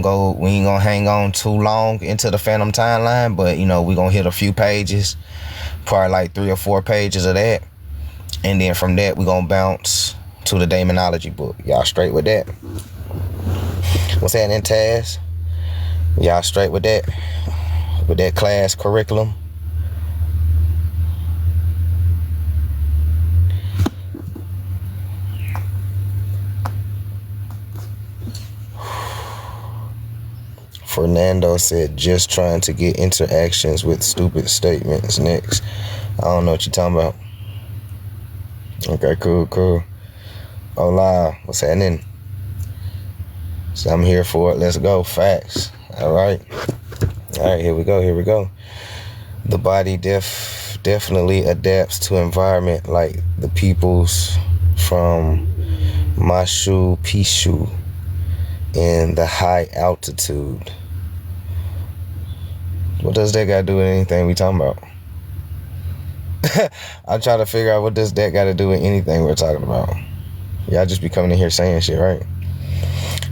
We ain't gonna hang on too long into the Phantom Timeline, but you know, we gonna hit a few pages, probably like 3 or 4 pages of that, and then from that we gonna bounce to the Daemonology book. Y'all straight with that? What's happening, Taz? Y'all straight with that? With that class curriculum? Fernando said, just trying to get interactions with stupid statements next. I don't know what you're talking about. Okay, cool. Hola, what's happening? So I'm here for it. Let's go. Facts. All right, here we go. The body definitely adapts to environment, like the peoples from Machu Picchu in the high altitude. What does that got to do with anything we talking about? I'm trying to figure out what does that got to do with anything we're talking about. Y'all just be coming in here saying shit, right?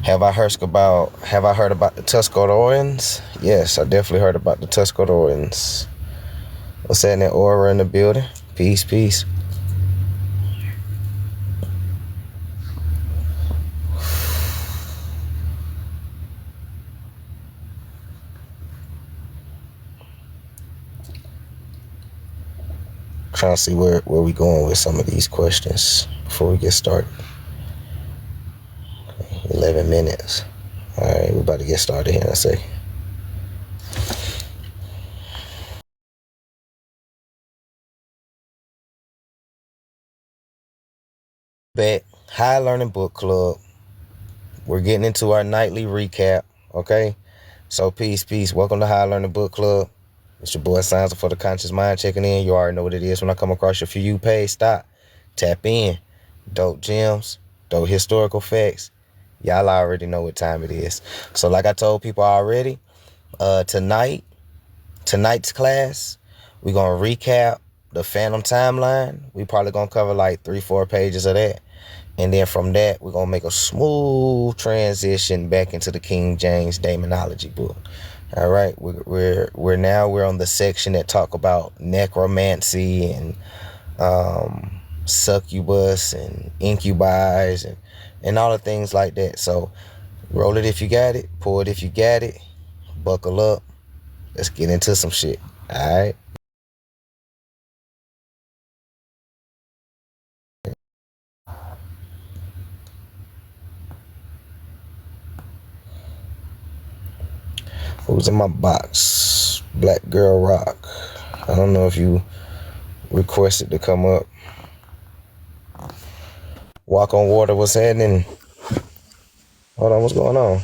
Have I heard about the Tuscaroans? Yes, I definitely heard about the Tuscaroans. What's that in that aura in the building? Peace. Trying to see where we going with some of these questions before we get started. 11 minutes. All right, we're about to get started here in a second. Back, High Learning Book Club. We're getting into our nightly recap, okay? So peace. Welcome to High Learning Book Club. It's your boy Signs for the Conscious Mind checking in. You already know what it is. When I come across your For You page, stop, tap in. Dope gems, dope historical facts. Y'all already know what time it is. So like I told people already, tonight's class, we're going to recap the Phantom Timeline. We probably going to cover like 3-4 pages of that. And then from that, we're going to make a smooth transition back into the King James Daemonology book. All right, we're on the section that talk about necromancy and succubus and incubi and all the things like that. So roll it if you got it, pull it if you got it, buckle up. Let's get into some shit. All right. Who's in my box? Black Girl Rock. I don't know if you requested to come up. Walk on Water, what's happening? Hold on, what's going on?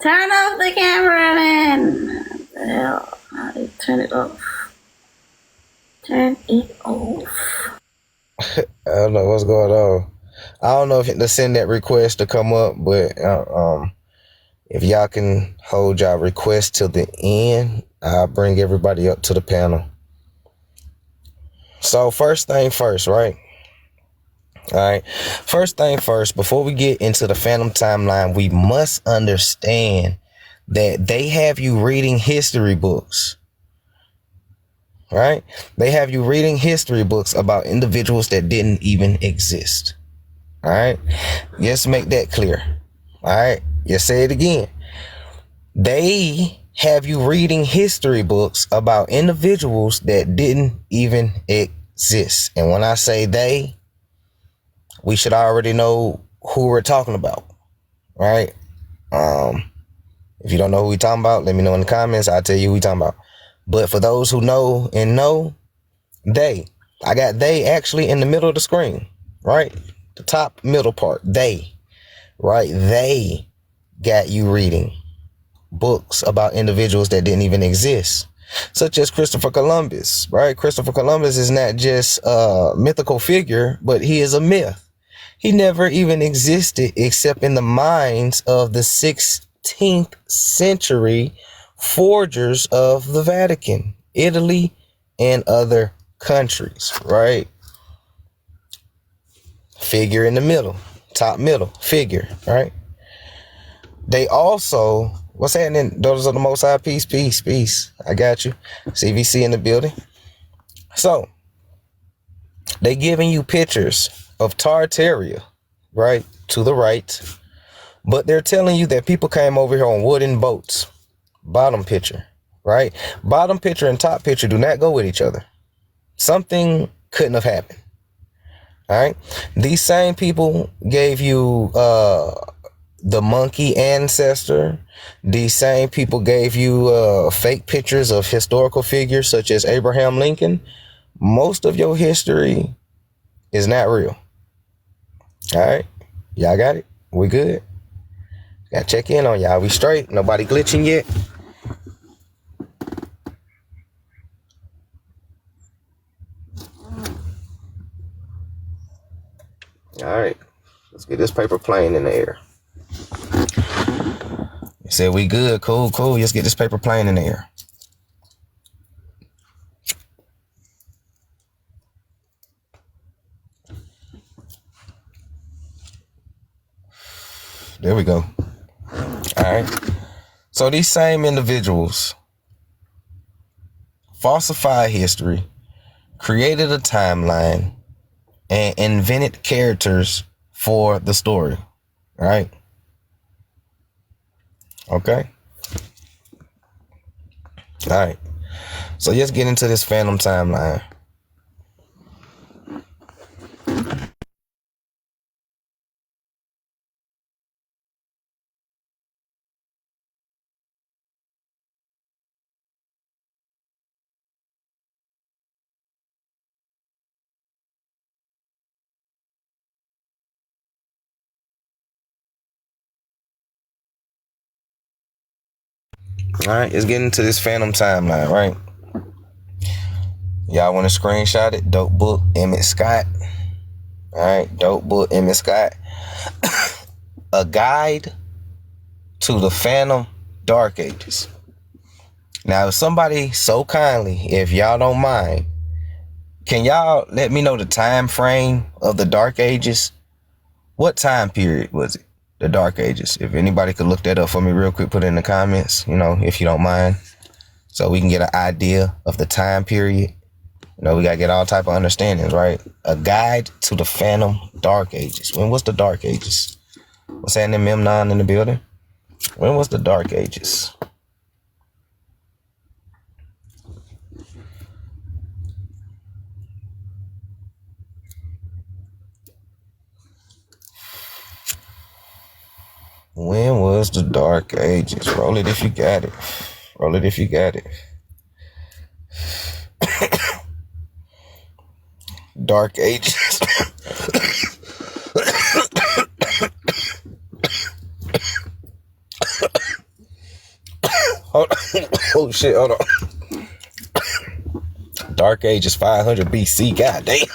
Turn off the camera, man. What the hell? How do you turn it off? Turn it off. I don't know what's going on. I don't know if to send that request to come up, but if y'all can hold y'all request till the end, I'll bring everybody up to the panel. So first thing first, right? All right. First thing first, before we get into the Phantom Timeline, we must understand that they have you reading history books. Right? They have you reading history books about individuals that didn't even exist. All right? Let's make that clear. All right? Let's say it again. They have you reading history books about individuals that didn't even exist. And when I say they, we should already know who we're talking about, right? If you don't know who we're talking about, let me know in the comments. I'll tell you who we're talking about. But for those who know, I got they actually in the middle of the screen, right? The top middle part, they, right? They got you reading books about individuals that didn't even exist, such as Christopher Columbus, right? Christopher Columbus is not just a mythical figure, but he is a myth. He never even existed except in the minds of the 16th century forgers of the Vatican, Italy, and other countries, right? Figure in the middle, top middle, figure, right? They also, what's happening? Daughters of the Most High, peace, peace, peace. I got you. CVC in the building. So they giving you pictures of Tartaria, right? To the right. But they're telling you that people came over here on wooden boats. Bottom picture, right? Bottom picture and top picture do not go with each other. Something couldn't have happened. All right. These same people gave you the monkey ancestor. These same people gave you fake pictures of historical figures such as Abraham Lincoln. Most of your history is not real. All right. Y'all got it? We good? Gotta check in on y'all. We straight? Nobody glitching yet? All right. Let's get this paper plane in the air. You said we good. Cool, cool. Let's get this paper plane in the air. There we go. All right. So these same individuals falsified history, created a timeline, and invented characters for the story. All right. Okay. All right. So let's get into this Phantom timeline. All right, let's get into this Phantom timeline, right? Y'all want to screenshot it? Dope book, Emmett Scott. All right, dope book, Emmett Scott. A guide to the Phantom Dark Ages. Now, if somebody so kindly, if y'all don't mind, can y'all let me know the time frame of the Dark Ages? What time period was it? The Dark Ages. If anybody could look that up for me real quick, put it in the comments, if you don't mind, so we can get an idea of the time period. We gotta get all type of understandings, right? A guide to the Phantom Dark Ages. When was the Dark Ages? What's happening, Memnon in the building? When was the Dark Ages? When was the Dark Ages? Roll it if you got it. Roll it if you got it. Dark Ages. Hold on. Oh shit, hold on. Dark Ages 500 BC. God damn.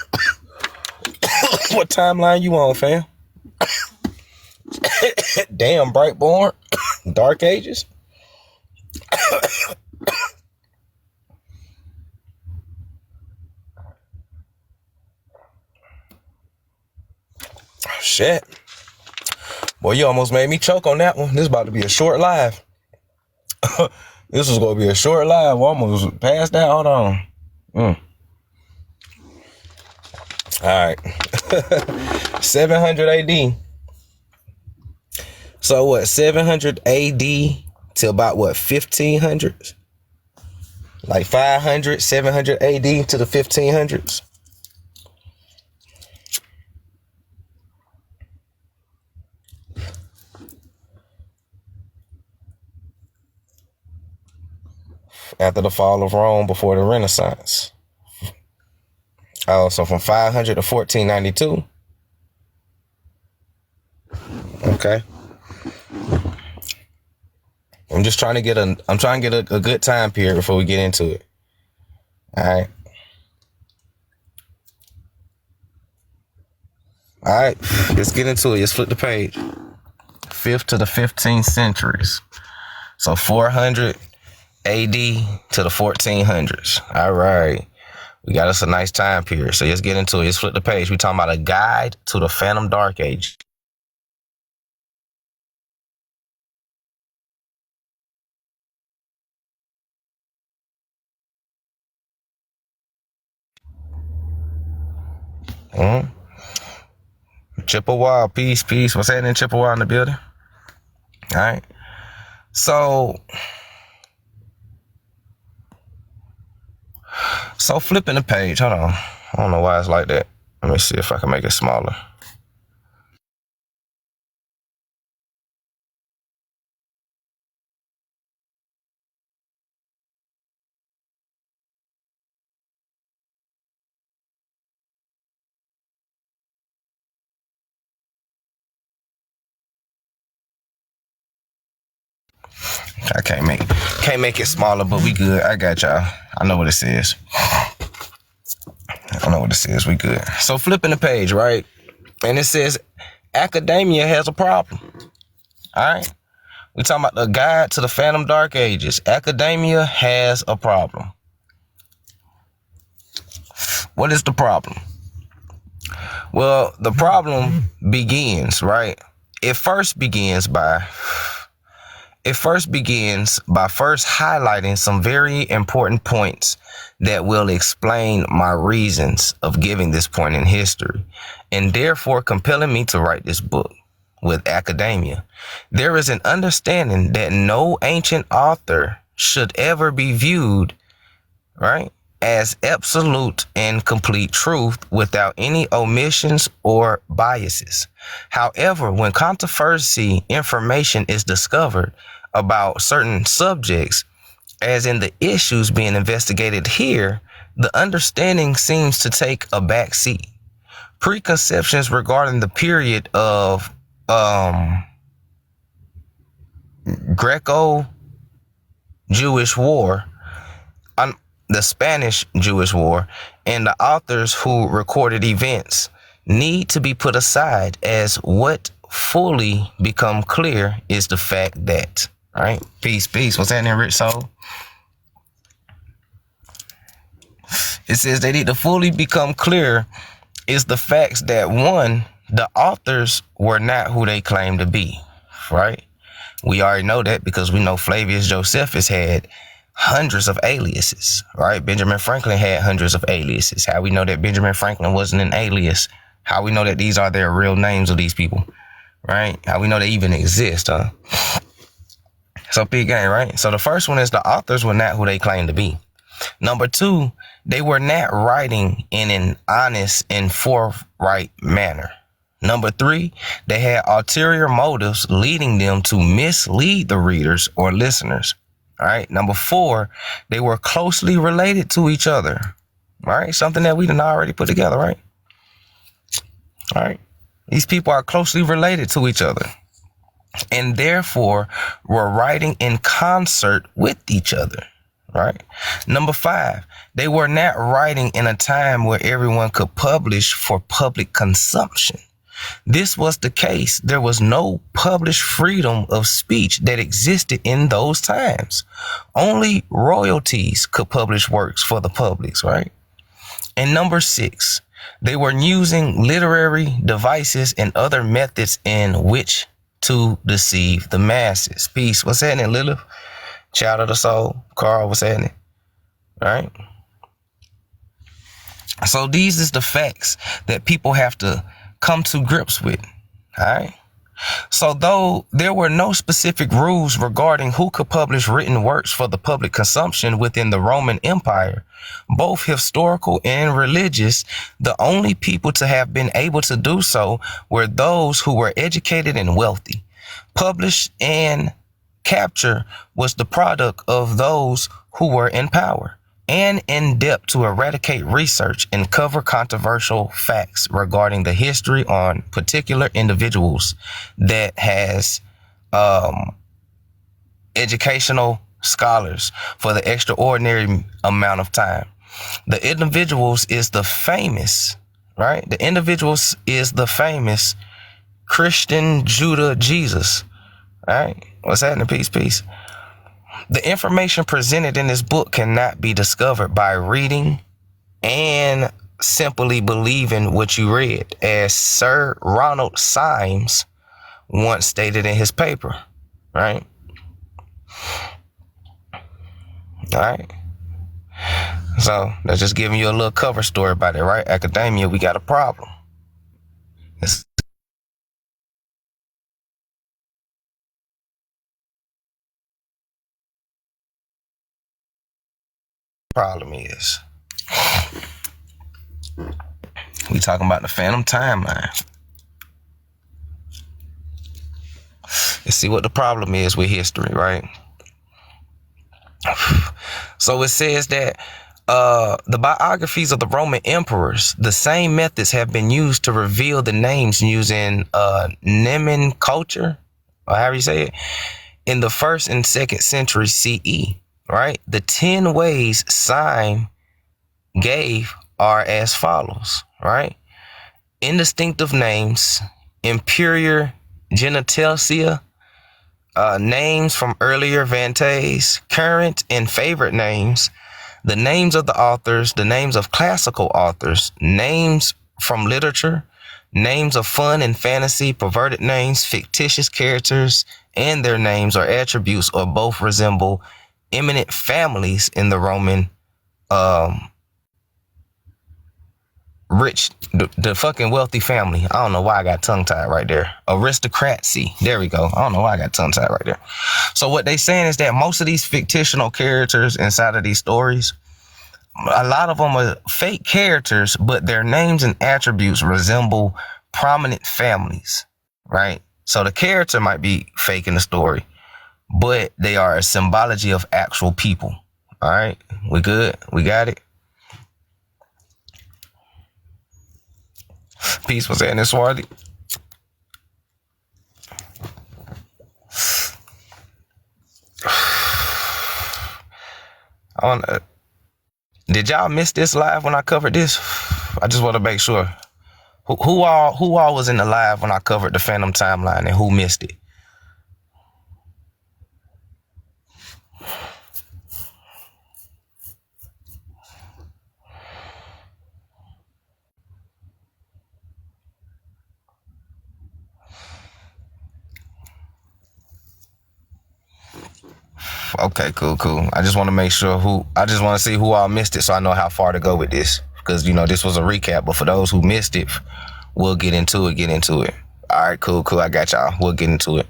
What timeline you on, fam? Damn, Brightborn. Dark Ages. Shit. Boy, you almost made me choke on that one. This is about to be a short live. This was going to be a short live. We're almost past that. Hold on. All right. 700 AD. So what? 700 AD to about what? 1500s? Like 500, 700 AD to the 1500s? After the fall of Rome, before the Renaissance. Oh, so from 500 to 1492. Okay. I'm trying to get a good time period before we get into it. All right. All right. Let's get into it. Let's flip the page. 5th to the 15th centuries. So 400 AD to the 1400s. All right. We got us a nice time period. So let's get into it. Let's flip the page. We're talking about a guide to the Phantom Dark Age. Chippewa, peace. What's happening, Chippewa in the building? All right. So flipping the page. Hold on. I don't know why it's like that. Let me see if I can make it smaller. I can't make it smaller, but we good. I got y'all. I know what it says. We good. So flipping the page, right? And it says academia has a problem. All right. We talking about the guide to the Phantom Dark Ages. Academia has a problem. What is the problem? Well, the problem begins, right? It first begins by first highlighting some very important points that will explain my reasons of giving this point in history, and therefore compelling me to write this book with academia. There is an understanding that no ancient author should ever be viewed, right, as absolute and complete truth without any omissions or biases. However, when controversy information is discovered about certain subjects, as in the issues being investigated here, the understanding seems to take a back seat. Preconceptions regarding the period of Greco-Jewish War, the Spanish Jewish War, and the authors who recorded events need to be put aside, as what fully become clear is the fact that, all right, peace. What's happening, Rich Soul? It says they need to fully become clear is the facts that, one, the authors were not who they claim to be, right? We already know that because we know Flavius Josephus had hundreds of aliases, right? Benjamin Franklin had hundreds of aliases. How we know that Benjamin Franklin wasn't an alias? How we know that these are their real names of these people, right? How we know they even exist, huh? So big game, right? So the first one is the authors were not who they claim to be. Number two, they were not writing in an honest and forthright manner. Number three, they had ulterior motives leading them to mislead the readers or listeners. All right. Number four, they were closely related to each other. All right. Something that we done already put together, right? All right. These people are closely related to each other and therefore were writing in concert with each other. Right. Number five, they were not writing in a time where everyone could publish for public consumption. This was the case. There was no published freedom of speech that existed in those times. Only royalties could publish works for the publics, right? And number six, they were using literary devices and other methods in which to deceive the masses. Peace. What's happening, Lilith? Child of the soul. Carl, what's happening? All right. So these is the facts that people have to come to grips with. All right. So though there were no specific rules regarding who could publish written works for the public consumption within the Roman Empire, both historical and religious, the only people to have been able to do so were those who were educated and wealthy. Publish and capture was the product of those who were in power and in depth to eradicate research and cover controversial facts regarding the history on particular individuals that has educational scholars for the extraordinary amount of time. The individuals is the famous, right? The individuals is the famous Christian Judah Jesus. All right. What's happening? Peace. The information presented in this book cannot be discovered by reading and simply believing what you read, as Sir Ronald Symes once stated in his paper, right? All right. So that's just giving you a little cover story about it, right? Academia, we got a problem. It's problem is we talking about the phantom timeline. And see what the problem is with history, right? So it says that the biographies of the Roman emperors, the same methods have been used to reveal the names using nomenclature, or however you say it, in the 1st and 2nd century CE, right? The 10 ways Syme gave are as follows, right? Indistinctive names, inferior genitalia, names from earlier vantage, current and favorite names, the names of the authors, the names of classical authors, names from literature, names of fun and fantasy, perverted names, fictitious characters, and their names or attributes or both resemble eminent families in the Roman rich, the fucking wealthy family. I don't know why I got tongue tied right there. Aristocracy. There we go. I don't know why I got tongue tied right there. So what they saying is that most of these fictional characters inside of these stories, a lot of them are fake characters, but their names and attributes resemble prominent families, right? So the character might be fake in the story, but they are a symbology of actual people. All right, we good? We got it? Peace was saying this, Swarthy. Did y'all miss this live when I covered this? I just want to make sure. Who all was in the live when I covered the Phantom Timeline, and who missed it? Okay, cool. I just want to make sure I just want to see who all missed it so I know how far to go with this. Because, this was a recap, but for those who missed it, we'll get into it. All right, cool. I got y'all. We'll get into it.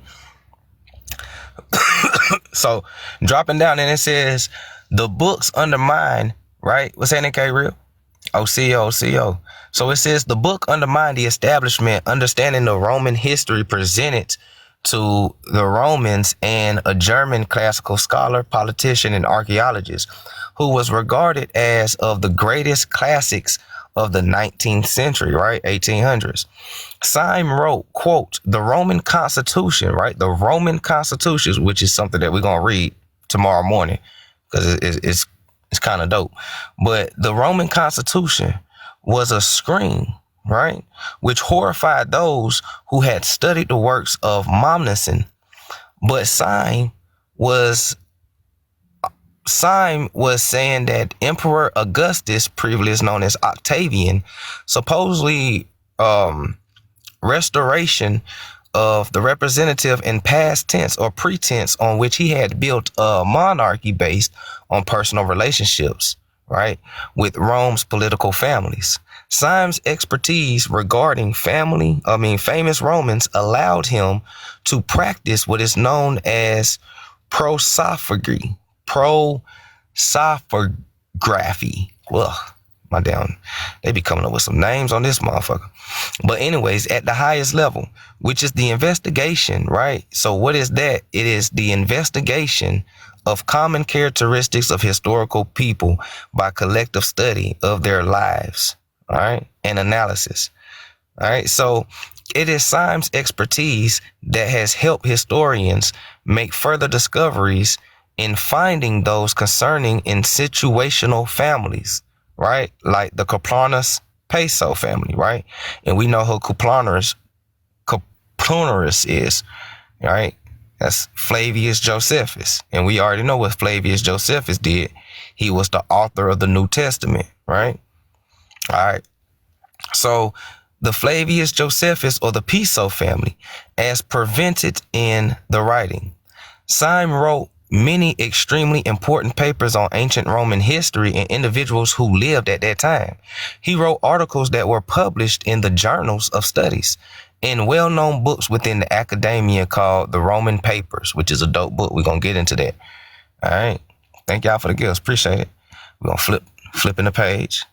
So, dropping down, and it says, the books undermine, right? What's that, K Real? OCO. So it says, the book undermined the establishment, understanding the Roman history presented to the Romans, and a German classical scholar, politician, and archaeologist who was regarded as of the greatest classics of the 19th century, right? 1800s. Syme wrote, quote, the Roman Constitution, right? The Roman Constitution, which is something that we're going to read tomorrow morning because it's kind of dope. But the Roman Constitution was a scream, right, which horrified those who had studied the works of Mommsen. But Syme was saying that Emperor Augustus, previously known as Octavian, supposedly restoration of the representative in past tense or pretense on which he had built a monarchy based on personal relationships, right, with Rome's political families. Syme's expertise regarding famous Romans allowed him to practice what is known as prosophagy. They be coming up with some names on this motherfucker. But anyways, at the highest level, which is the investigation, right? So what is that? It is the investigation of common characteristics of historical people by collective study of their lives, all right, and analysis. All right, so it is Syme's expertise that has helped historians make further discoveries in finding those concerning in situational families, right? Like the Kuplanus Peso family, right? And we know who Kuplanus is, right? That's Flavius Josephus. And we already know what Flavius Josephus did. He was the author of the New Testament, right? All right. So the Flavius Josephus, or the Piso family, as presented in the writing. Syme wrote many extremely important papers on ancient Roman history and individuals who lived at that time. He wrote articles that were published in the journals of studies in well-known books within the academia called the Roman Papers, which is a dope book. We're going to get into that. All right. Thank y'all for the gifts. Appreciate it. We're going to flipping the page.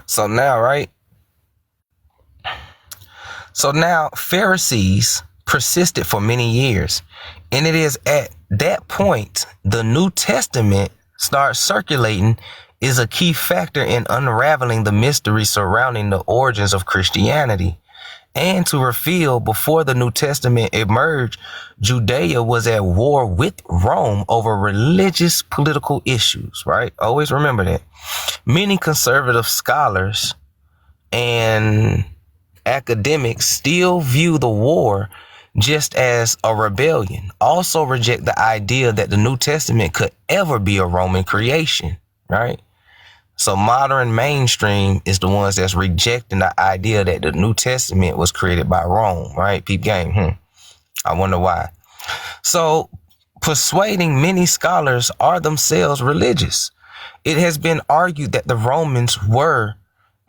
So now, right? So now Pharisees persisted for many years. And it is at that point the New Testament starts circulating is a key factor in unraveling the mystery surrounding the origins of Christianity. And to reveal before the New Testament emerged, Judea was at war with Rome over religious political issues, right? Always remember that. Many conservative scholars and academics still view the war just as a rebellion. Also reject the idea that the New Testament could ever be a Roman creation, right? So modern mainstream is the ones that's rejecting the idea that the New Testament was created by Rome, right? Peep game. I wonder why. So persuading many scholars are themselves religious. It has been argued that the Romans were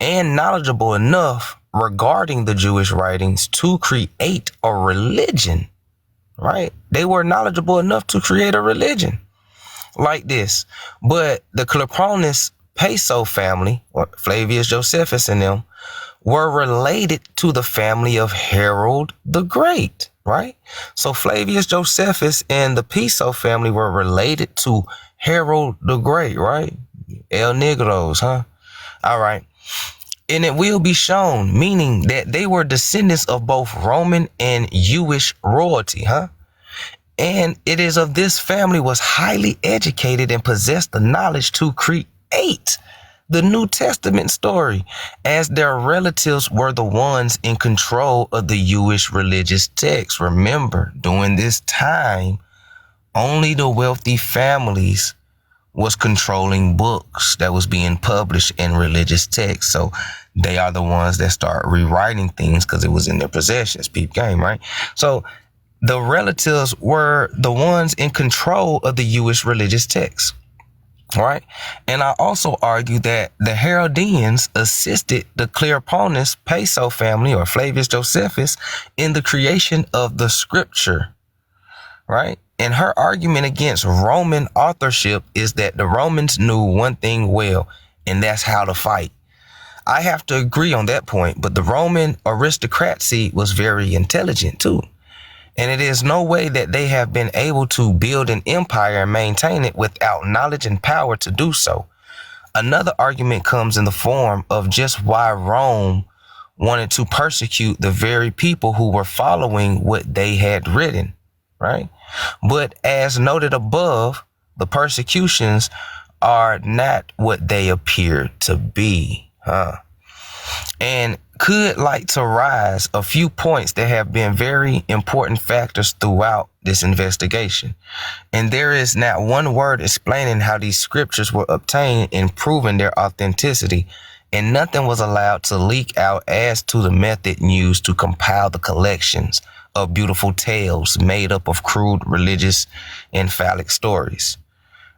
and knowledgeable enough regarding the Jewish writings to create a religion, right? They were knowledgeable enough to create a religion like this. But the Cleopas Piso family, or Flavius Josephus and them, were related to the family of Herod the Great, right? So Flavius Josephus and the Piso family were related to Herod the Great, right? El Negros, huh? All right. And it will be shown, meaning that they were descendants of both Roman and Jewish royalty, huh? And it is of this family was highly educated and possessed the knowledge to create the New Testament story, as their relatives were the ones in control of the Jewish religious text. Remember, during this time, only the wealthy families was controlling books that was being published in religious texts. So they are the ones that start rewriting things because it was in their possessions. Peep game, right? So the relatives were the ones in control of the Jewish religious texts. Right. And I also argue that the Herodians assisted the Cleopas Piso family or Flavius Josephus in the creation of the scripture. Right. And her argument against Roman authorship is that the Romans knew one thing well, and that's how to fight. I have to agree on that point. But the Roman aristocracy was very intelligent, too. And it is no way that they have been able to build an empire and maintain it without knowledge and power to do so. Another argument comes in the form of just why Rome wanted to persecute the very people who were following what they had written, right? But as noted above, the persecutions are not what they appear to be, huh? And could like to rise a few points that have been very important factors throughout this investigation. And there is not one word explaining how these scriptures were obtained and proving their authenticity. And nothing was allowed to leak out as to the method used to compile the collections of beautiful tales made up of crude religious and phallic stories,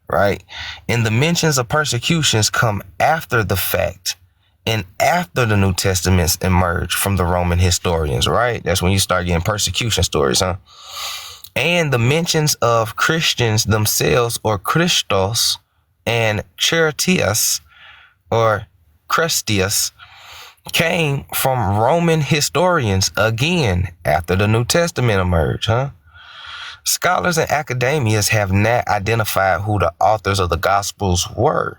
right? And the mentions of persecutions come after the fact and after the New Testaments emerged from the Roman historians, right? That's when you start getting persecution stories, huh? And the mentions of Christians themselves, or Christos, and Charitius, or Crestius, came from Roman historians again after the New Testament emerged, huh? Scholars and academias have not identified who the authors of the Gospels were,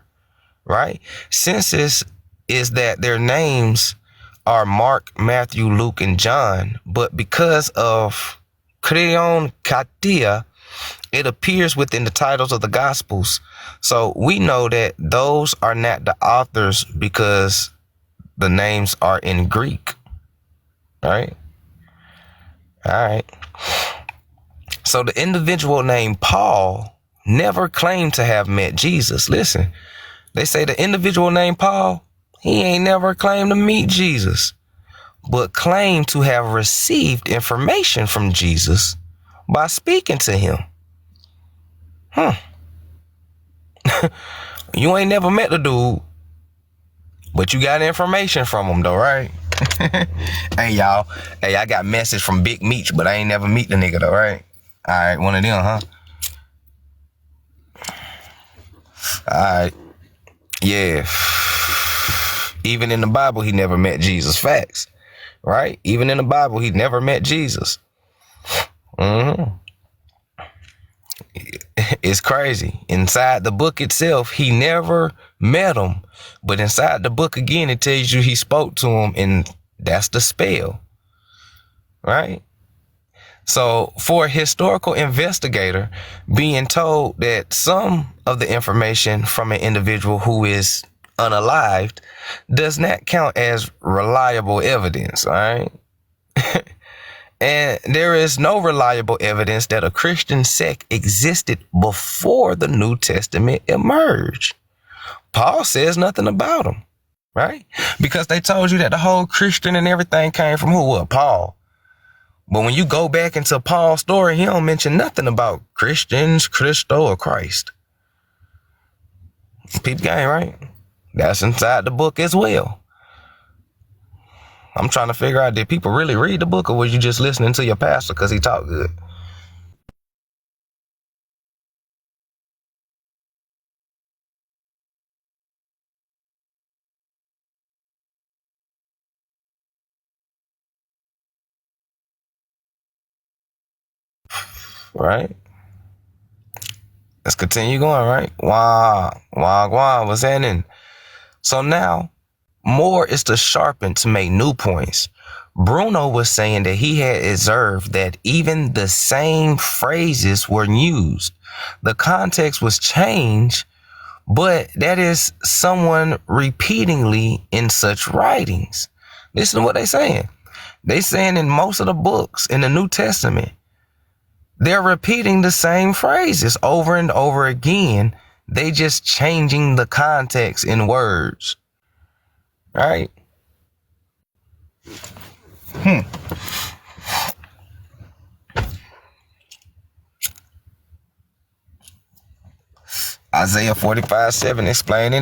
right? Census is that their names are Mark, Matthew, Luke, and John, but because of Creon Katia, it appears within the titles of the Gospels. So we know that those are not the authors because the names are in Greek, right? All right. So the individual named Paul never claimed to have met Jesus. Listen, they say the individual named Paul, he ain't never claimed to meet Jesus, but claimed to have received information from Jesus by speaking to him. You ain't never met the dude, but you got information from him though, right? Hey, y'all. Hey, I got message from Big Meech, but I ain't never meet the nigga though, right? All right, one of them, huh? All right. Yeah. Even in the Bible, he never met Jesus. Facts. Right? Even in the Bible, he never met Jesus. It's crazy. Inside the book itself, he never met him. But inside the book again, it tells you he spoke to him, and that's the spell. Right? So for a historical investigator, being told that some of the information from an individual who is unalived does not count as reliable evidence, all right? And there is no reliable evidence that a Christian sect existed before the New Testament emerged. Paul says nothing about them, right? Because they told you that the whole Christian and everything came from who? What? Paul. But when you go back into Paul's story, he don't mention nothing about Christians, Christo, or Christ. Peep game, right? That's inside the book as well. I'm trying to figure out, did people really read the book, or was you just listening to your pastor because he talked good? Right? Let's continue going, right? Wow, what's happening? So now, more is to sharpen to make new points. Bruno was saying that he had observed that even the same phrases were used. The context was changed, but that is someone repeatedly in such writings. Listen to what they're saying. They saying in most of the books in the New Testament, they're repeating the same phrases over and over again. They just changing the context in words. All right. Isaiah 45:7 explain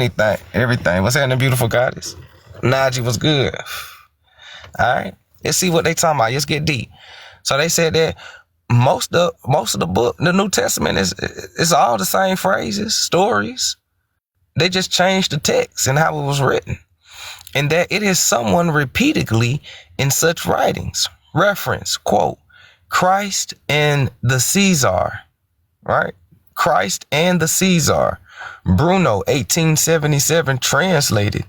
everything. What's happening, beautiful goddess? Najee was good. All right. Let's see what they talking about. Let's get deep. So they said that most of the book, the New Testament is all the same phrases, stories. They just changed the text and how it was written. And that it is someone repeatedly in such writings. Reference, quote, Christ and the Caesar, right? Christ and the Caesar. Bruno, 1877, translated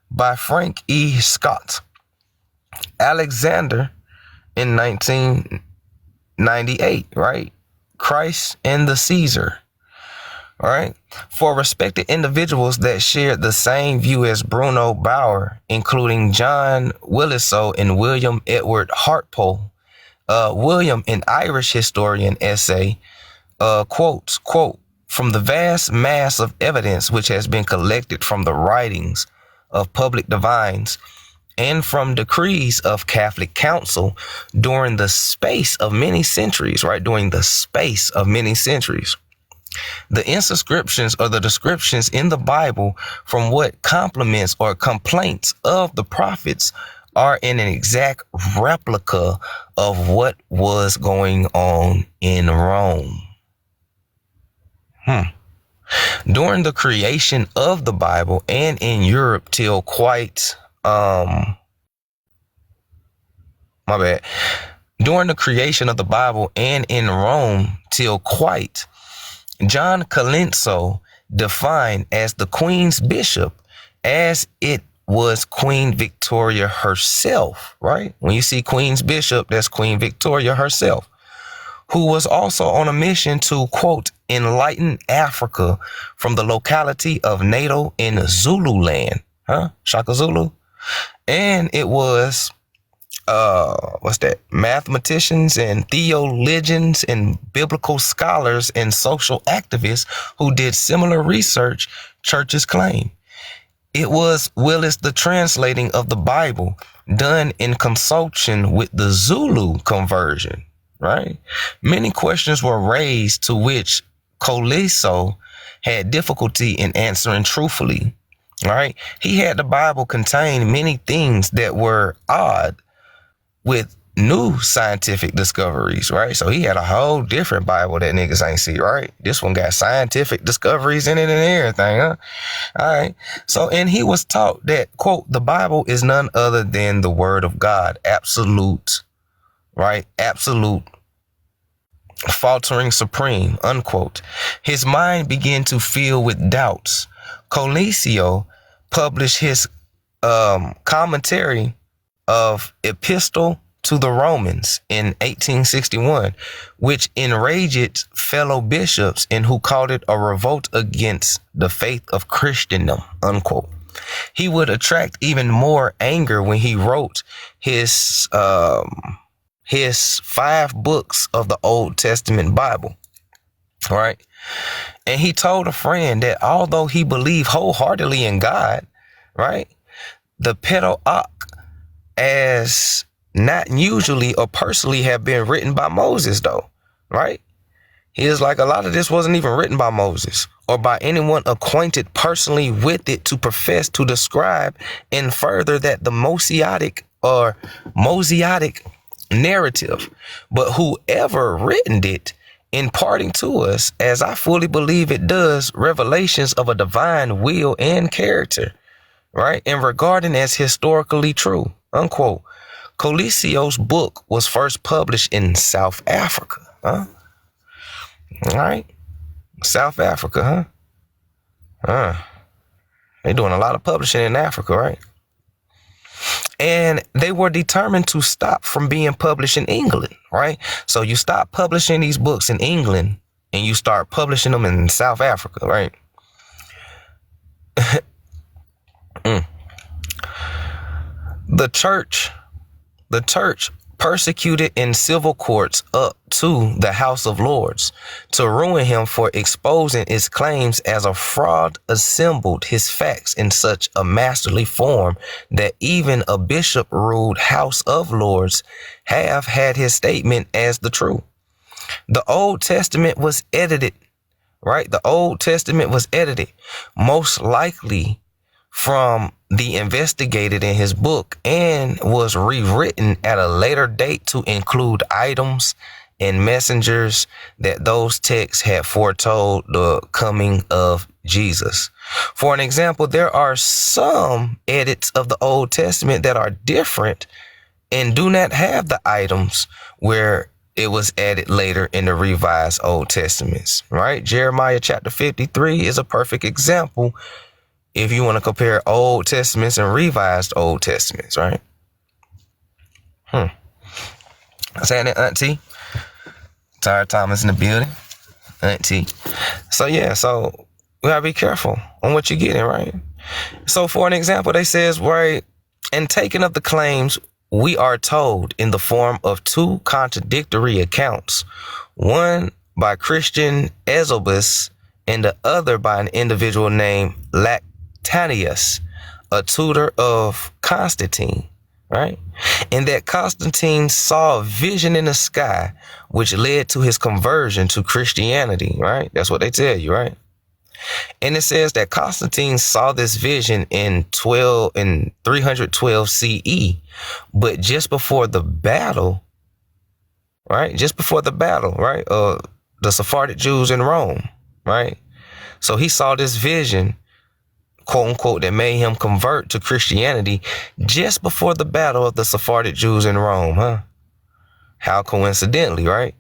by Frank E. Scott. Alexander in 1998, right? Christ and the Caesar. All right. For respected individuals that shared the same view as Bruno Bauer, including John Williso and William Edward Hartpole, William, an Irish historian, essay, quotes, quote, from the vast mass of evidence which has been collected from the writings of public divines and from decrees of Catholic council during the space of many centuries, right? During the space of many centuries. The inscriptions or the descriptions in the Bible from what compliments or complaints of the prophets are in an exact replica of what was going on in Rome. During the creation of the Bible and in Europe till quite, During the creation of the Bible and in Rome till quite, John Colenso defined as the Queen's Bishop as it was Queen Victoria herself, right? When you see Queen's Bishop, that's Queen Victoria herself, who was also on a mission to, quote, enlighten Africa from the locality of Nato in Zululand, Shaka Zulu. And it was what's that? Mathematicians and theologians and biblical scholars and social activists who did similar research, churches claim. It was Willis the translating of the Bible done in consultation with the Zulu conversion, right? Many questions were raised to which Coliso had difficulty in answering truthfully, right? He had the Bible contain many things that were odd with new scientific discoveries, right? So he had a whole different Bible that niggas ain't see, right? This one got scientific discoveries in it and everything, huh? All right. So, and he was taught that, quote, the Bible is none other than the word of God, absolute, right? Absolute, faltering supreme, unquote. His mind began to fill with doubts. Colisio published his commentary of Epistle to the Romans in 1861, which enraged fellow bishops and who called it a revolt against the faith of Christendom, unquote. He would attract even more anger when he wrote his 5 books of the Old Testament Bible, right? And he told a friend that although he believed wholeheartedly in God, right, the Pentateuch as not usually or personally have been written by Moses, though, right? He is like, a lot of this wasn't even written by Moses or by anyone acquainted personally with it to profess to describe and further that the Mosaic narrative, but whoever written it, imparting to us, as I fully believe it does, revelations of a divine will and character, right? And regarding as historically true, unquote. Colisio's book was first published in South Africa, huh? All right. South Africa, huh? They doing a lot of publishing in Africa, right? And they were determined to stop from being published in England, right? So you stop publishing these books in England and you start publishing them in South Africa, right? The church persecuted in civil courts up to the House of Lords to ruin him for exposing its claims as a fraud, assembled his facts in such a masterly form that even a bishop ruled House of Lords have had his statement as the truth. The Old Testament was edited, right? The Old Testament was edited, most likely from the investigated in his book, and was rewritten at a later date to include items and messengers that those texts had foretold the coming of Jesus. For an example, there are some edits of the Old Testament that are different and do not have the items where it was added later in the revised Old Testaments, right? Jeremiah chapter 53 is a perfect example if you want to compare Old Testaments and revised Old Testaments, right? Saying that, Auntie? Tyra Thomas in the building. Auntie. So, yeah, so we gotta be careful on what you're getting, right? So, for an example, they says, right, in taking of the claims, we are told in the form of 2 contradictory accounts, one by Christian Ezobus and the other by an individual named Lactantius, a tutor of Constantine, right? And that Constantine saw a vision in the sky, which led to his conversion to Christianity, right? That's what they tell you, right? And it says that Constantine saw this vision in 312 CE, but just before the battle, right? Just before the battle, right? The Sephardic Jews in Rome, right? So he saw this vision, quote unquote, that made him convert to Christianity just before the battle of the Sephardic Jews in Rome, huh? How coincidentally, right?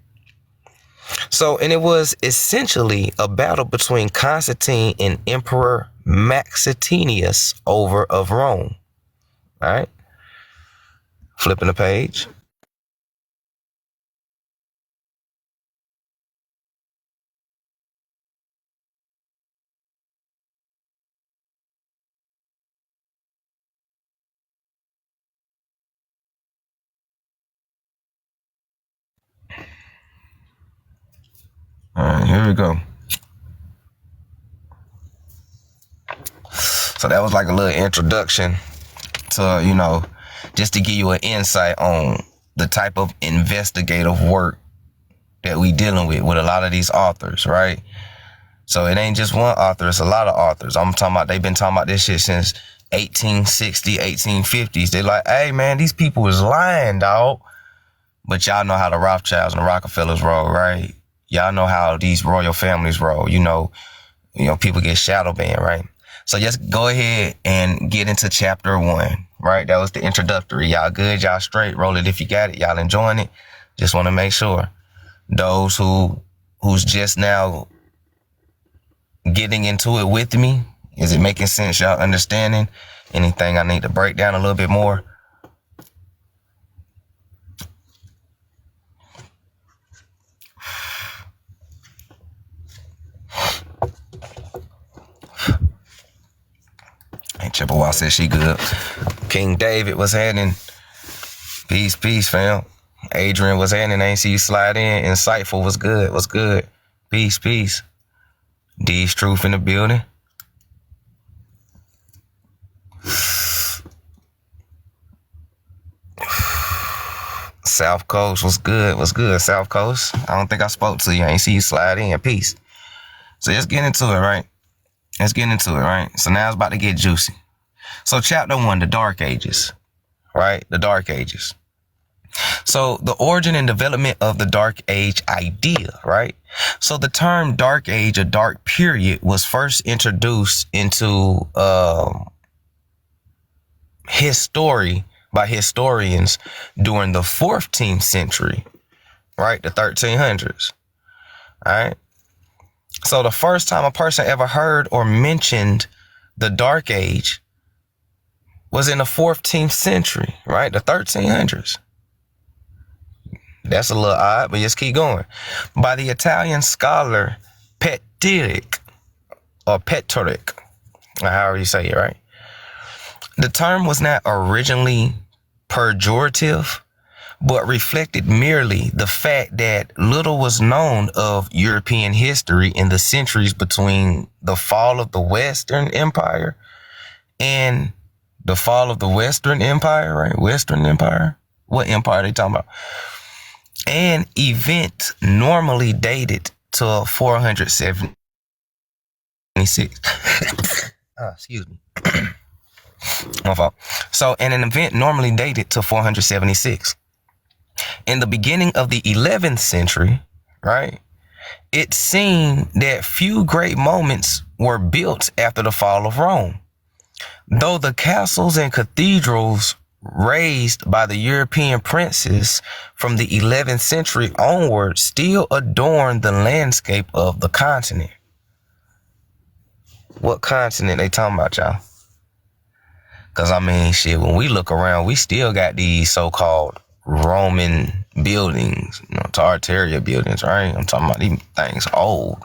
So, and it was essentially a battle between Constantine and Emperor Maxentius of Rome. All right. Flipping the page. All right, here we go. So that was like a little introduction to, you know, just to give you an insight on the type of investigative work that we dealing with a lot of these authors, right? So it ain't just one author, it's a lot of authors. I'm talking about, they've been talking about this shit since 1860, 1850s. They like, hey man, these people was lying, dog. But y'all know how the Rothschilds and the Rockefellers roll, right? Y'all know how these royal families roll. You know, people get shadow banned, right? So just go ahead and get into chapter 1, right? That was the introductory. Y'all good? Y'all straight? Roll it if you got it. Y'all enjoying it? Just want to make sure. Those who's just now getting into it with me, is it making sense? Y'all understanding? Anything I need to break down a little bit more? Hey, Chippewa said she good. King David was happening. Peace, fam. Adrian was happening. Ain't see you slide in. Insightful was good. Was good. Peace. D's Truth in the building. South Coast was good. Was good. South Coast. I don't think I spoke to you. I ain't see you slide in. Peace. So let's get into it, right? So now it's about to get juicy. So chapter 1, the Dark Ages, right? The Dark Ages. So the origin and development of the Dark Age idea, right? So the term Dark Age, a dark period, was first introduced into history by historians during the 14th century, right? The 1300s, all right? So the first time a person ever heard or mentioned the Dark Age was in the 14th century, right? The 1300s. That's a little odd, but just keep going. By the Italian scholar Petrarch, or however you say it, right? The term was not originally pejorative, but reflected merely the fact that little was known of European history in the centuries between the fall of the Western Empire and the fall of the Western Empire, right? Western Empire? What empire are they talking about? An event normally dated to 476. Excuse me. My fault. So, an event normally dated to 476. In the beginning of the 11th century, right, it seemed that few great moments were built after the fall of Rome. Though the castles and cathedrals raised by the European princes from the 11th century onward still adorned the landscape of the continent. What continent they talking about, y'all? Because, I mean, shit, when we look around, we still got these so-called Roman buildings, Tartaria buildings, right? I'm talking about these things old.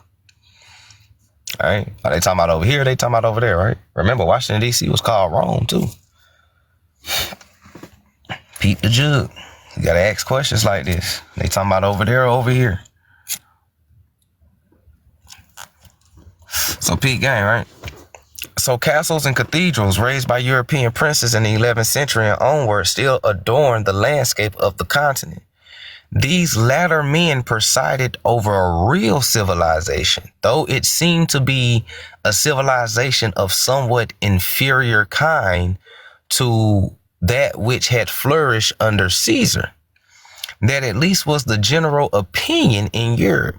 All right? Are they talking about over here? They talking about over there, right? Remember, Washington, D.C. was called Rome, too. Peep the jug. You got to ask questions like this. They talking about over there or over here? So, peep game, right? So castles and cathedrals raised by European princes in the 11th century and onward still adorn the landscape of the continent. These latter men presided over a real civilization, though it seemed to be a civilization of somewhat inferior kind to that which had flourished under Caesar. That at least was the general opinion in Europe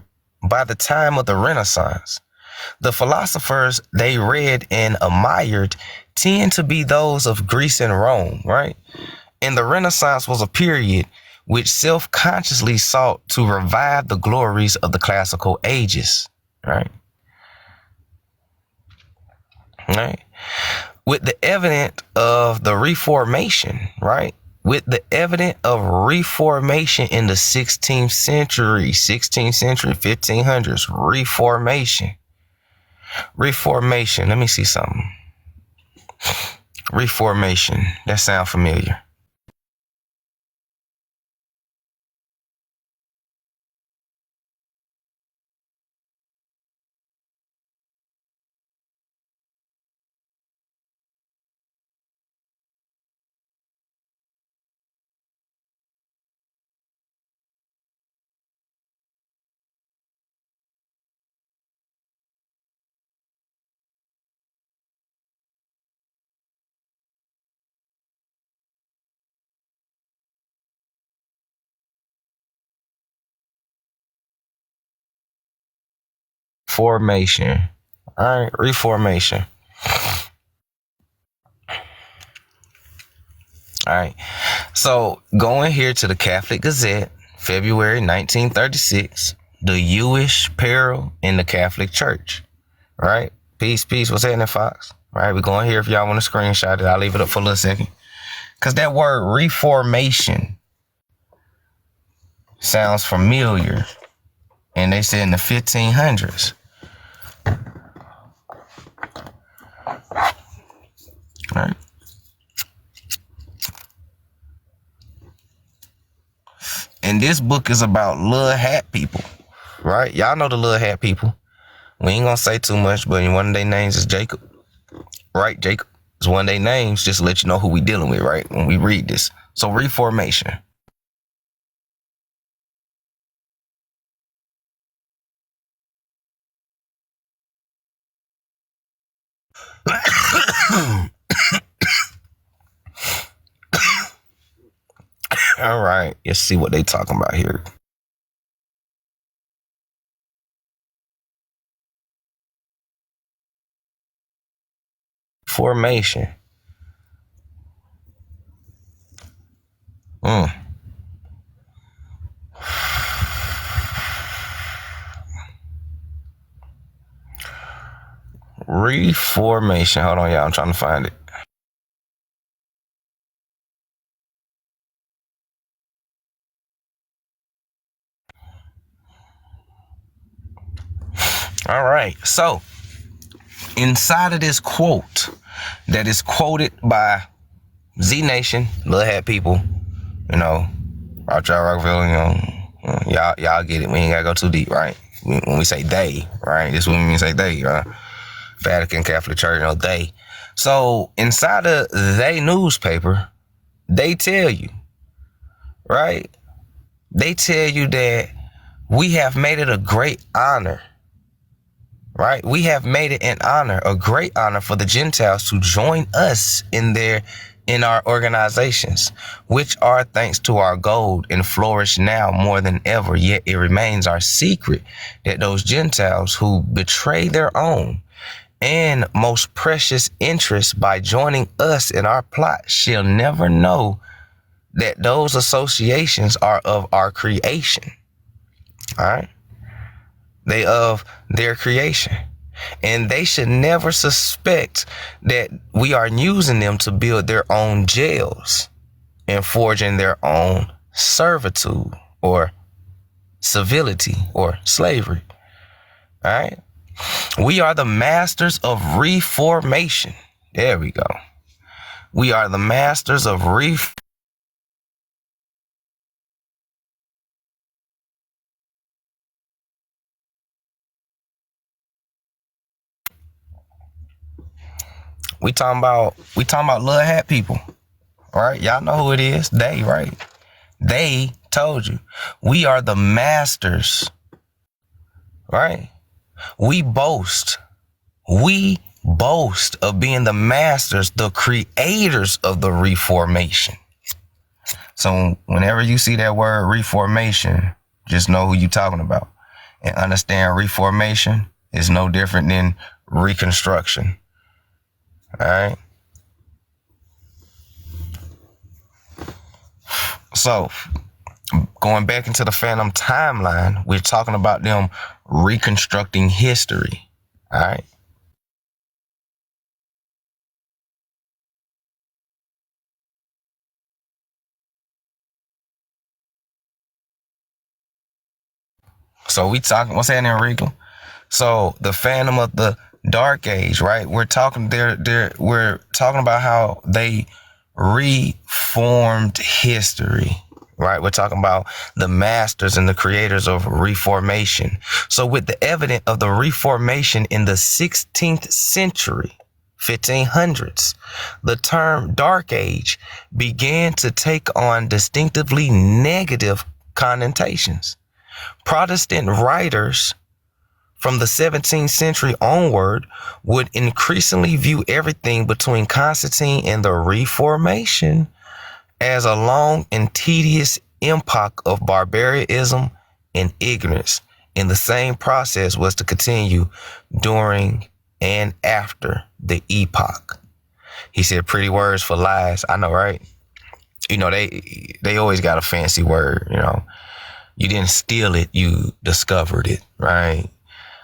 by the time of the Renaissance. The philosophers they read and admired tend to be those of Greece and Rome, right? And the Renaissance was a period which self-consciously sought to revive the glories of the classical ages, right? Right? With the evidence of the Reformation, right? With the evidence of Reformation in the 16th century, 1500s, Reformation. Let me see something. Reformation. That sound familiar. Reformation. All right, Reformation. All right. So going here to the Catholic Gazette, February 1936, the Jewish peril in the Catholic Church. All right. Peace. What's happening, Fox? All right. We're going here. If y'all want to screenshot it, I'll leave it up for a little second. Because that word Reformation sounds familiar. And they said in the 1500s. All right. And this book is about little hat people, right? Y'all know the little hat people. We ain't gonna say too much, but one of their names is Jacob, right? Jacob is one of their names, just to let you know who we dealing with, right? When we read this. So Reformation. All right, let's see what they talking about here. Formation. Reformation. Hold on, y'all. I'm trying to find it. All right. So, inside of this quote that is quoted by Z Nation, Little Hat People, you know, Rockefeller, you know, y'all get it. We ain't gotta go too deep, right? When we say they, right? This is when we say they, right? Vatican Catholic Church, you know, they. So inside of they newspaper, they tell you, right? They tell you that we have made it a great honor, right? We have made it an honor, a great honor for the Gentiles to join us in our organizations, which are thanks to our gold and flourish now more than ever. Yet it remains our secret that those Gentiles who betray their own and most precious interests by joining us in our plot shall never know that those associations are of our creation. All right. They of their creation. And they should never suspect that we are using them to build their own jails and forging their own servitude or civility or slavery. All right. We are the masters of reformation. There we go. We are the masters of We talking about little hat people. All right. Y'all know who it is. They, right? They told you. We are the masters. Right? We boast of being the masters, the creators of the reformation. So whenever you see that word reformation, just know who you're talking about. And understand reformation is no different than reconstruction. All right. So going back into the Phantom timeline, we're talking about them reconstructing history. All right. So we talking, what's happening, Regal? So the Phantom of the Dark Age, right? We're talking we're talking about how they reformed history, right? We're talking about the masters and the creators of reformation. So with the evidence of the reformation in the 16th century, 1500s, the term Dark Age began to take on distinctively negative connotations. Protestant writers from the 17th century onward would increasingly view everything between Constantine and the Reformation as a long and tedious epoch of barbarism and ignorance, And the same process was to continue during and after the epoch. He said pretty words for lies. I know, right? You know, they always got a fancy word, you know. You didn't steal it, you discovered it, right?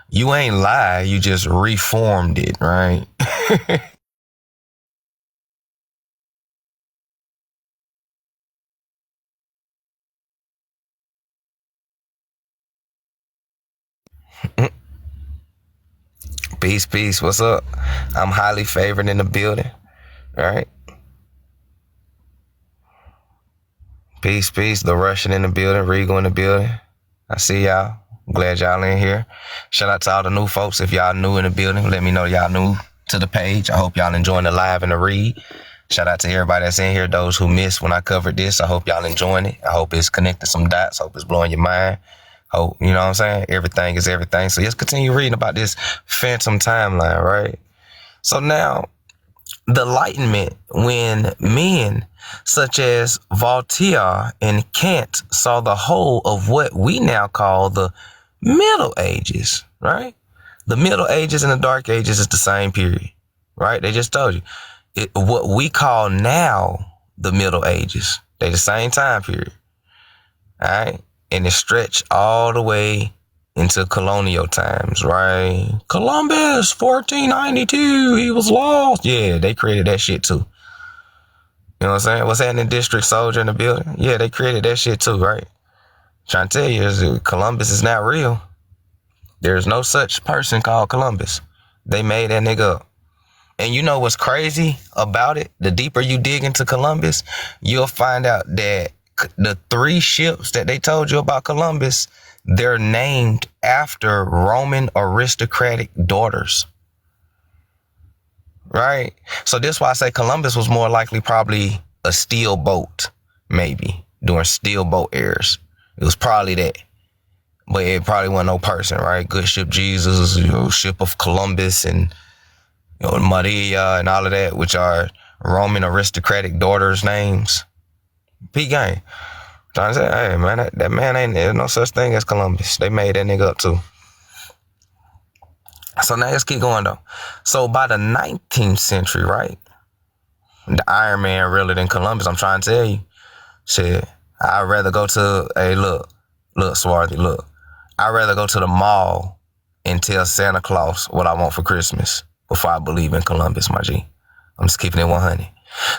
You ain't lie, you just reformed it, right? Peace, peace. What's up? I'm highly favored in the building. All right. Peace, peace. The Russian in the building. Regal in the building. I see y'all. Glad y'all in here. Shout out to all the new folks. If y'all new in the building, let me know y'all new to the page. I hope y'all enjoying the live and the read. Shout out to everybody that's in here. Those who missed when I covered this, I hope y'all enjoying it. I hope it's connecting some dots. Hope it's blowing your mind. Hope, you know what I'm saying? Everything is everything. So let's continue reading about this phantom timeline, right? So now, the Enlightenment, when men such as Voltaire and Kant saw the whole of what we now call the Middle Ages, right? The Middle Ages and the Dark Ages is the same period, right? They just told you. What we call now the Middle Ages, they the same time period, all right? And it stretched all the way into colonial times, right? Columbus, 1492, he was lost. Yeah, they created that shit too. You know what I'm saying? What's happening, District Soldier in the building? Yeah, they created that shit too, right? Trying to tell you, Columbus is not real. There's no such person called Columbus. They made that nigga up. And you know what's crazy about it? The deeper you dig into Columbus, you'll find out that the 3 ships that they told you about Columbus, they're named after Roman aristocratic daughters. Right? So this is why I say Columbus was more likely probably a steel boat, maybe, during steel boat eras. It was probably that. But it probably wasn't no person, right? Good ship Jesus, you know, ship of Columbus and, you know, Maria and all of that, which are Roman aristocratic daughters' names. P gang. Trying to say, hey man, that man ain't, there's no such thing as Columbus. They made that nigga up too. So now let's keep going though. So by the 19th century, right? The Iron Man realer than Columbus, I'm trying to tell you. Shit, I'd rather go to, hey look, Swarthy, look. I'd rather go to the mall and tell Santa Claus what I want for Christmas before I believe in Columbus, my G. I'm just keeping it 100.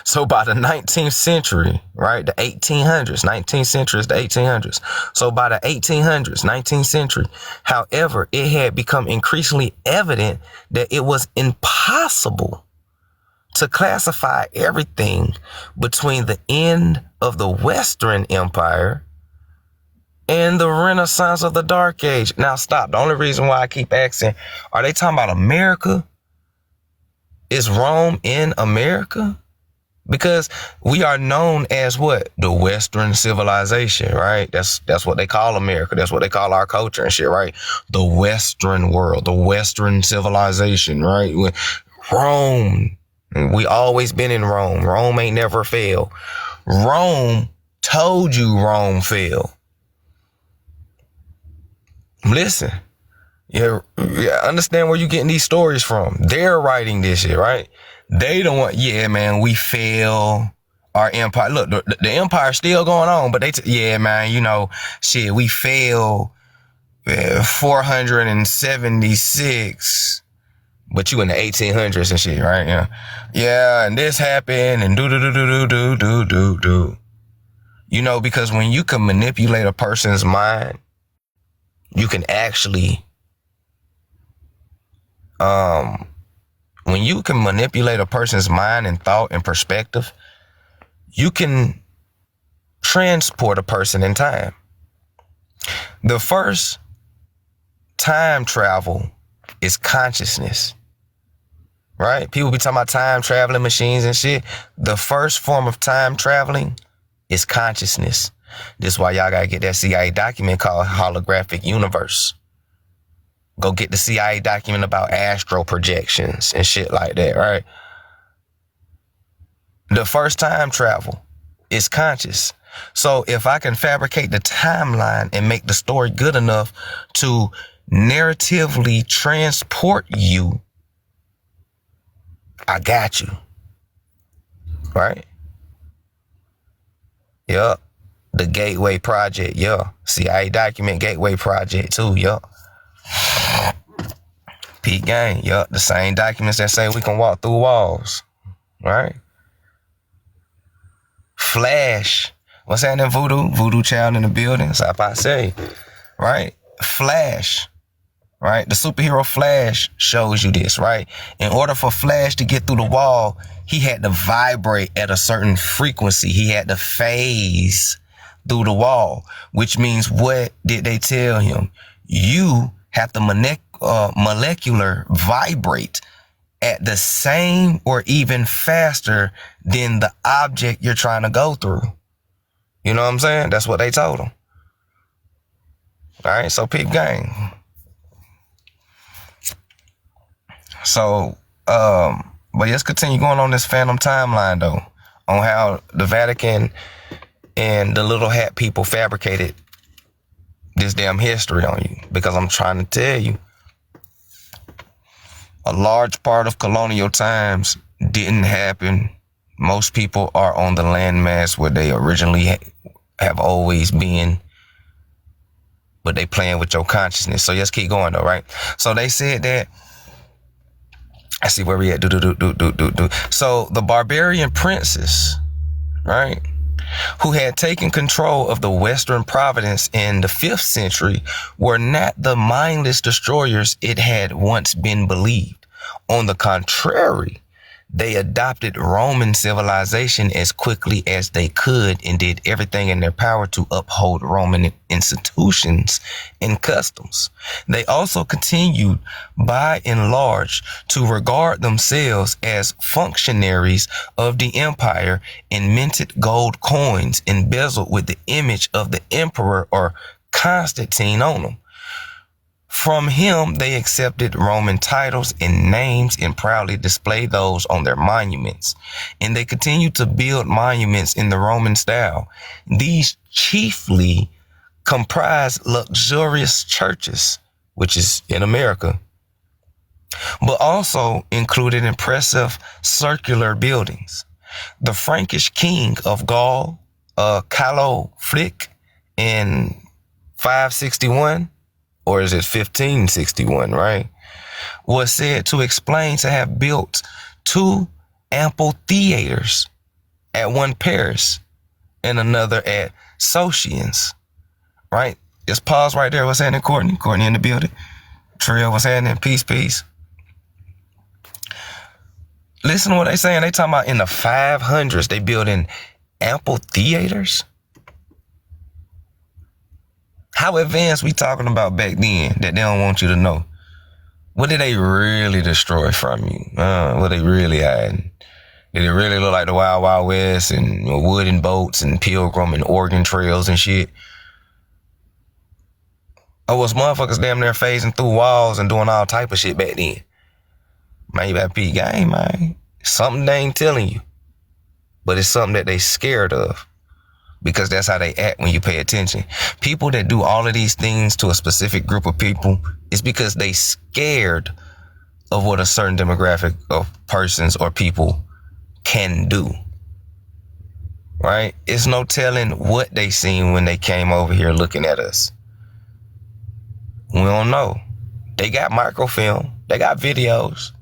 So by the 19th century, right, the 1800s, 19th century is the 1800s. So by the 1800s, 19th century, however, it had become increasingly evident that it was impossible to classify everything between the end of the Western Empire and the Renaissance of the Dark Age. Now stop. The only reason why I keep asking, are they talking about America? Is Rome in America? Because we are known as what? The Western civilization, right? That's what they call America. That's what they call our culture and shit, right? The Western world, the Western civilization, right? Rome. We always been in Rome. Rome ain't never failed. Rome told you Rome fell. Listen. Yeah, understand where you getting these stories from. They're writing this shit, right? They don't want, yeah, man, we fail our empire. Look, the empire's still going on, but yeah, man, you know, shit, we fail 476, but you in the 1800s and shit, right? Yeah. Yeah, and this happened and do. You know, because when you can manipulate a person's mind, you can actually, when you can manipulate a person's mind and thought and perspective, you can transport a person in time. The first time travel is consciousness, right? People be talking about time traveling machines and shit. The first form of time traveling is consciousness. This is why y'all gotta get that CIA document called Holographic Universe. Go get the CIA document about astral projections and shit like that, right? The first time travel is conscious. So if I can fabricate the timeline and make the story good enough to narratively transport you, I got you. Right? Yup. The Gateway Project, yeah. CIA document Gateway Project too, yup. Peak Gang, yup. The same documents that say we can walk through walls. Right? Flash. What's happening, Voodoo? Voodoo Child in the building. That's how I say. Right? Flash. Right? The superhero Flash shows you this, right? In order for Flash to get through the wall, he had to vibrate at a certain frequency. He had to phase through the wall, which means what did they tell him? You have to molecular vibrate at the same or even faster than the object you're trying to go through. You know what I'm saying? That's what they told him. All right, so Peep Gang. So, but let's continue going on this Phantom timeline though, on how the Vatican and the little hat people fabricated this damn history on you. Because I'm trying to tell you, a large part of colonial times didn't happen. Most people are on the landmass where they originally have always been, but they playing with your consciousness. So let's keep going though, right? So they said that, I see where we at. So the barbarian princes, right, who had taken control of the Western Providence in the 5th century were not the mindless destroyers it had once been believed. On the contrary, they adopted Roman civilization as quickly as they could and did everything in their power to uphold Roman institutions and customs. They also continued, by and large, to regard themselves as functionaries of the empire and minted gold coins embezzled with the image of the emperor or Constantine on them. From him, they accepted Roman titles and names and proudly displayed those on their monuments. And they continued to build monuments in the Roman style. These chiefly comprised luxurious churches, which is in America, but also included impressive circular buildings. The Frankish king of Gaul, Carlo-Flick, in 561, or is it 1561, right, was said to explain to have built 2 amphitheaters, at one Paris and another at Socians, right? Just pause right there. What's happening, Courtney? Courtney in the building. Trio, what's happening? Peace, peace. Listen to what they saying. They talking about in the 500s, they building amphitheaters. How advanced we talking about back then that they don't want you to know? What did they really destroy from you? What they really hiding? Did it really look like the Wild Wild West and wooden boats and Pilgrim and Oregon trails and shit? Or was motherfuckers damn near phasing through walls and doing all type of shit back then? Man, you better Peep Gang, man. Something they ain't telling you. But it's something that they scared of. Because that's how they act when you pay attention. People that do all of these things to a specific group of people is because they scared of what a certain demographic of persons or people can do. Right? It's no telling what they seen when they came over here looking at us. We don't know. They got microfilm. They got videos.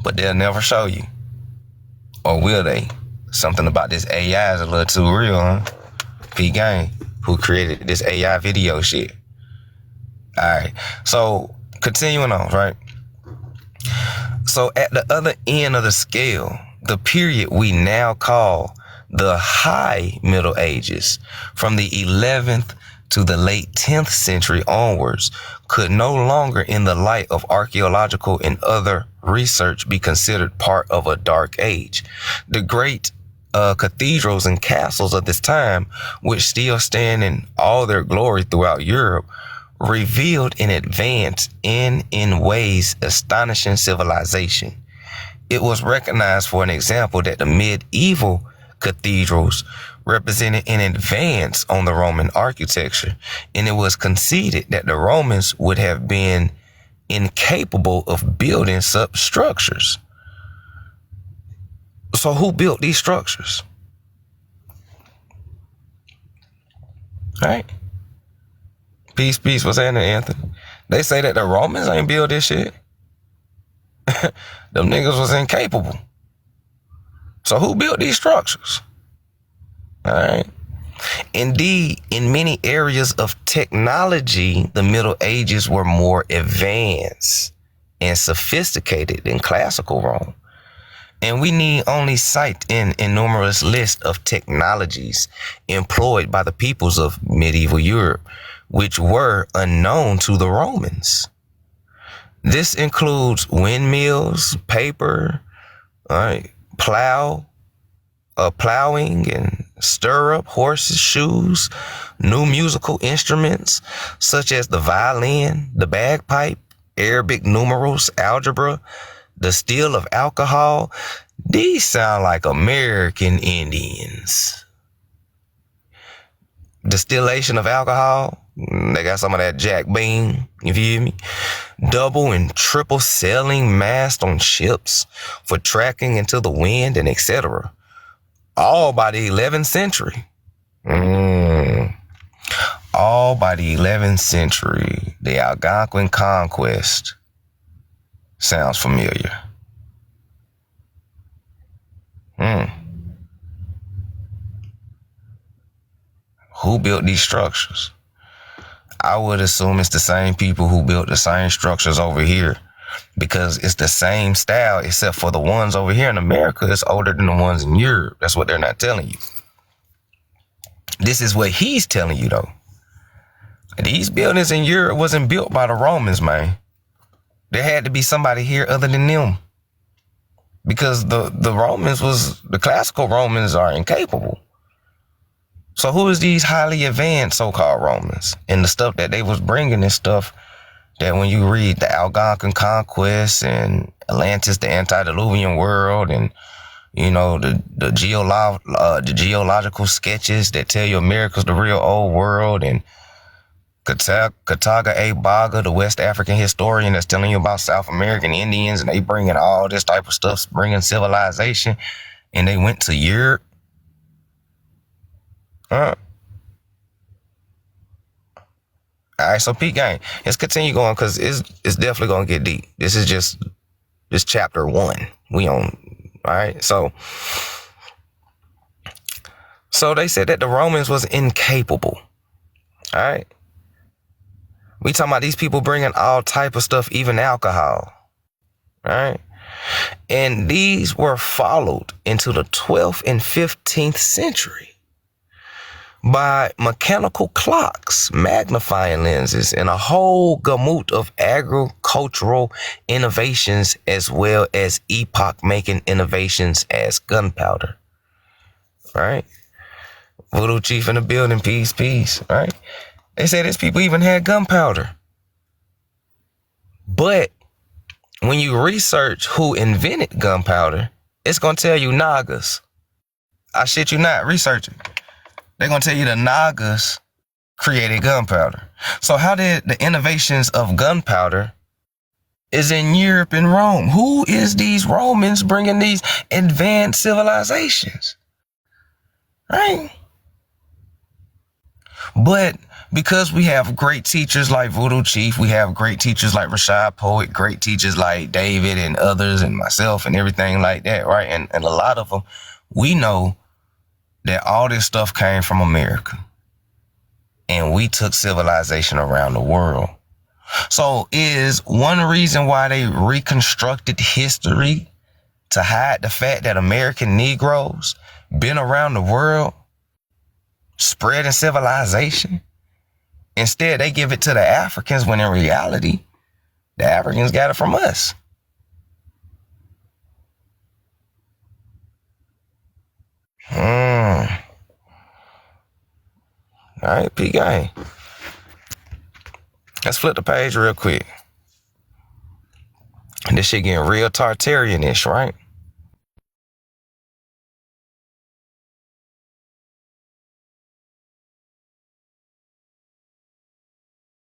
But they'll never show you. Or will they? Something about this AI is a little too real, huh? Peep Gang, who created this AI video shit. All right. So, continuing on, right? So, at the other end of the scale, the period we now call the High Middle Ages, from the 11th to the late 10th century onwards, could no longer, in the light of archaeological and other research, be considered part of a dark age. The great cathedrals and castles of this time, which still stand in all their glory throughout Europe, revealed in advance and in ways astonishing civilization. It was recognized, for an example, that the medieval cathedrals represented an advance on the Roman architecture, and it was conceded that the Romans would have been incapable of building such structures. So who built these structures? Right? Peace, what's happening, Anthony? They say that the Romans ain't built this shit. Them niggas was incapable. So who built these structures? All right. Indeed, in many areas of technology, the Middle Ages were more advanced and sophisticated than classical Rome. And we need only cite an innumerous list of technologies employed by the peoples of medieval Europe, which were unknown to the Romans. This includes windmills, paper, all right, plowing and stirrup, horses, shoes, new musical instruments such as the violin, the bagpipe, Arabic numerals, algebra, the still of alcohol. These sound like American Indians. Distillation of alcohol. They got some of that Jack Bean, you feel me? Double and triple sailing mast on ships for tracking into the wind and etc. All by the 11th century. All by the 11th century. The Algonquin conquest. Sounds familiar. Who built these structures? I would assume it's the same people who built the same structures over here, because it's the same style, except for the ones over here in America is older than the ones in Europe. That's what they're not telling you. This is what he's telling you, though. These buildings in Europe wasn't built by the Romans, man. There had to be somebody here other than them, because the classical Romans are incapable. So who is these highly advanced so-called Romans? And the stuff that they was bringing is stuff that when you read the Algonquin conquest and Atlantis, the antediluvian world, and you know the geological sketches that tell you America's the real old world, and Kataga A. Baga, the West African historian that's telling you about South American Indians, and they bringing all this type of stuff, bringing civilization, and they went to Europe. All right, so Pete Gang, let's continue going, because it's definitely going to get deep. This is just chapter 1. We on, all right? So they said that the Romans was incapable, all right? We talking about these people bringing all type of stuff, even alcohol, all right? And these were followed into the 12th and 15th century by mechanical clocks, magnifying lenses, and a whole gamut of agricultural innovations, as well as epoch-making innovations as gunpowder. All right? Voodoo Chief in the building, peace, all right? They say these people even had gunpowder. But when you research who invented gunpowder, it's going to tell you Nagas. I shit you not, research it. They're going to tell you the Nagas created gunpowder. So how did the innovations of gunpowder is in Europe and Rome? Who is these Romans bringing these advanced civilizations? Right? But because we have great teachers like Voodoo Chief, we have great teachers like Rashad Poet, great teachers like David and others and myself and everything like that, right? And a lot of them, we know that all this stuff came from America, and we took civilization around the world. So is one reason why they reconstructed history to hide the fact that American Negroes been around the world spreading civilization? Instead, they give it to the Africans, when in reality, the Africans got it from us. All right, P-Gang. Let's flip the page real quick. And this shit getting real Tartarian-ish, right?